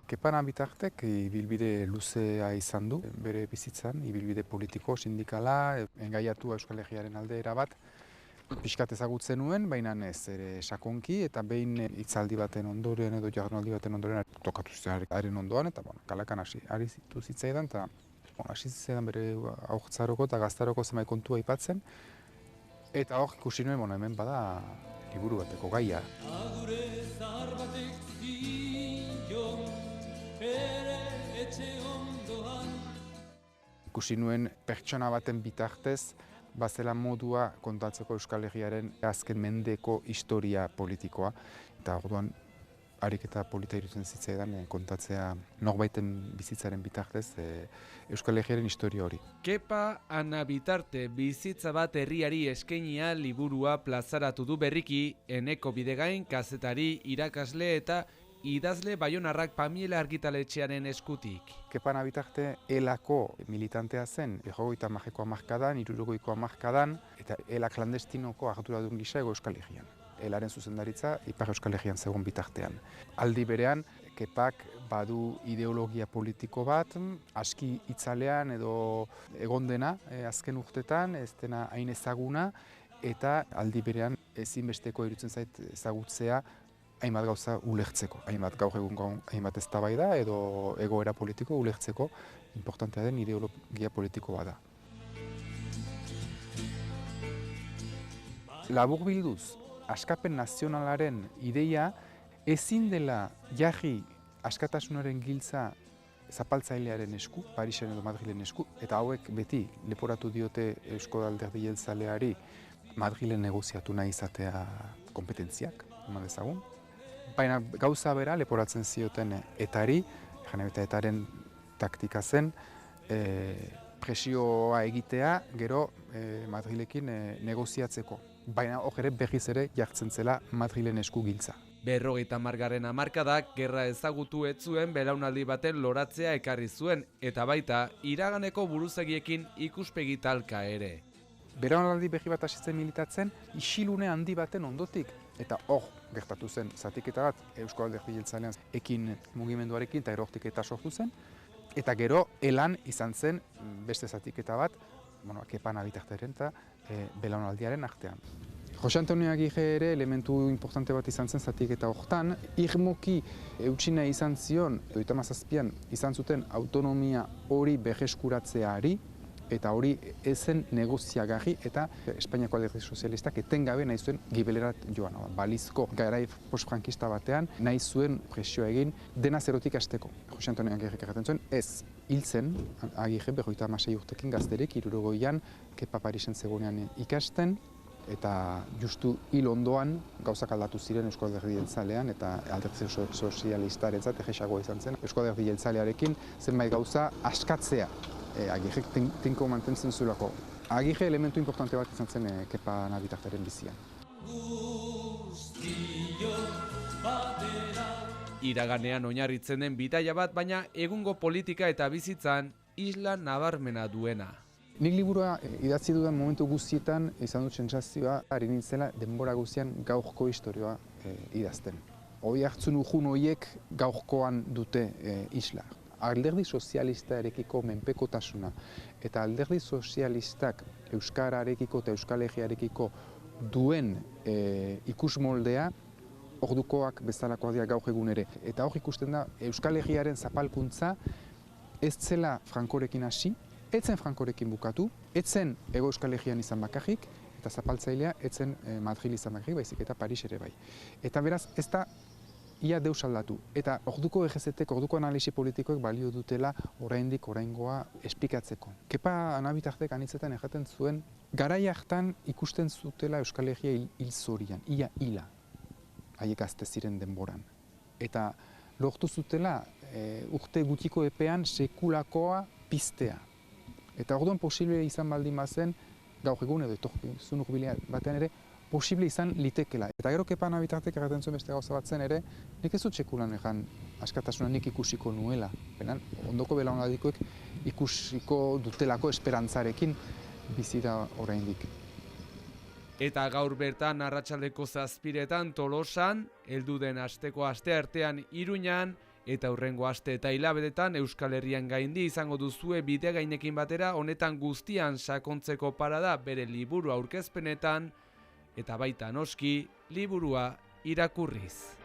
Kepan bitartek ibilbide luzea izan du, bere bizitzan, ibilbide politiko, sindikala, engaiatua Euskal Herriaren alde erabat, pixkat ezagutzen nuen, baina ez ere sakonki, eta behin hitzaldi baten ondoren edo jardunaldi baten ondoren tokatu haren ondoan, eta kalakan hasi zitzaidan, eta hasi zitzaidan bere haurtzaroko eta gaztaroko zenbait kontua aipatzen, eta hor ikusi nuen, hemen bada liburu bateko gaia. Agure zahar batek zion, ere etxe ondoan. Ikusi nuen pertsona baten bitartez, bazela modua kontatzeko Euskal Herriaren azken mendeko historia politikoa. Eta orduan, ariketa polita iruditzen zitzaidan kontatzea norbaiten bizitzaren bitartez Euskal Herriaren historia hori. Kepa Ana Bitarte bizitza bat herriari eskainia liburua plazaratu du berriki Eneko Bidegain kazetari, irakasle eta idazle baionarrak Pamiela argitaletxearen eskutik. Kepa Ana Bitarte elako militantea zen, 50ko hamarkadan, 60ko hamarkadan, eta ela klandestinoko arduradun gisa Hego Euskal Herrian. Elaren zuzendaritza Ipar Euskal Herrian zegoen bitartean. Aldi berean, Kepak badu ideologia politiko bat, aski itzalean edo egon dena azken urtetan, ez dena hain ezaguna, eta aldi berean ezinbesteko iruditzen zait ezagutzea hainbat gauza ulertzeko. Hainbat gaur egun hainbat eztabaida edo egoera politiko ulertzeko importantea den ideologia politiko bada. Laburbilduz, askapen nazionalaren ideia ezin dela jarri askatasunaren giltza zapaltzailearen esku, Parisen edo Madrilen esku, eta hauek beti leporatu diote Eusko Alderdi Jeltzaleari Madrilen negoziatu nahi izatea kompetentziak, eman dezagun. Baina gauza bera leporatzen zioten etari, etaren taktika zen, presioa egitea gero Madrilekin negoziatzeko. Baina hor ere berriz ere jartzen zela Madrilen esku giltza. 50. hamarkadak gerra ezagutu ez zuen belaunaldi baten loratzea ekarri zuen, eta baita iraganeko buruzagiekin ikuspegi talka ere. Belaunaldi berri bat hasi zen militatzen, isilune handi baten ondotik, eta hor gertatu zen zatiketa bat Eusko Alderdi Jeltzalean ekin mugimenduarekin eta erortiketa sortu zen, eta gero elan izan zen beste zatiketa bat, Kepa Ana Bitarteren eta belaunaldiaren artean. Jose Antonio Agirre ere elementu importante bat izan zen zatiketa hortan, irmoki eutxina izan zion, 37an izan zuten autonomia hori berreskuratzeari, eta hori ezen negoziagarri eta Espainiako Alderdi Sozialistak etengabe nahi zuen gibelerat joan. Balizko garai postfrankista batean nahi zuen presioa egin dena zerotik hasteko. Jose Antonio Agirrek erraten zuen, ez hiltzen Agirre 56 urtekin gazterik, 60an Kepa Parisen zegoenean ikasten, eta justu hil ondoan gauzak aldatu ziren Eusko Alderdi Jeltzalean eta Alderdi Sozialistarentzat egesagoa izan zen. Eusko Alderdi Jeltzalearekin zenbait gauza askatzea. Agirrek tinko mantentzen zuelako. Agirre elementu importante bat izan zen Kepa Ana Bitarteren bizian. Iraganean oinarritzen den bidaia bat, baina egungo politika eta bizitzan isla nabarmena duena. Nik liburua idatzi dudan momentu guztietan izan dut sentsazioa ari nintzela denbora guztian gaurko historioa idazten. Hoi hartzun urjun horiek gaurkoan dute isla. Alderdi sozialistarekiko menpekotasuna eta alderdi sozialistak euskararekiko eta Euskal Herriarekiko duen ikusmoldea ordukoak bezalakoak dira gaur egun ere. Eta hor ikusten da Euskal Herriaren zapalkuntza ez zela Frankorekin hasi, ez zen Frankorekin bukatu, ez zen Hego Euskal Herrian izan bakarrik, eta zapaltzailea ez zen Madril izan bakarrik, baizik eta Paris ere bai. Eta beraz, ez da ia deus aldatu. Eta orduko EGZ-ek, orduko analisi politikoek balio dutela oraingoa esplikatzeko. Kepa Ana Bitartek anitzetan erraten zuen, garai hartan ikusten zutela Euskal Herria hil zorian, ia hila, haiek gazte ziren denboran. Eta lortu zutela urte gutiko epean sekulakoa piztea. Eta orduan posible izan baldin bazen, gaur egun edo etorkizun hurbilean batean ere, posible izan litekela. Eta gero Kepa Ana Bitartek erraten zuen beste gauza bat zen ere, nik ez dut sekulan egan askatasuna nik ikusiko nuela. Benan, ondoko belaunaldikoek ikusiko dutelako esperantzarekin bizi da oraindik. Eta gaur bertan arratsaldeko 7:00 Tolosan, heldu den asteko asteartean Iruñan, Eta hurrengo aste eta hilabetetan Euskal Herrian gaindi izango duzue Bidegainekin batera honetan guztian sakontzeko parada bere liburu aurkezpenetan eta baita noski liburua irakurriz.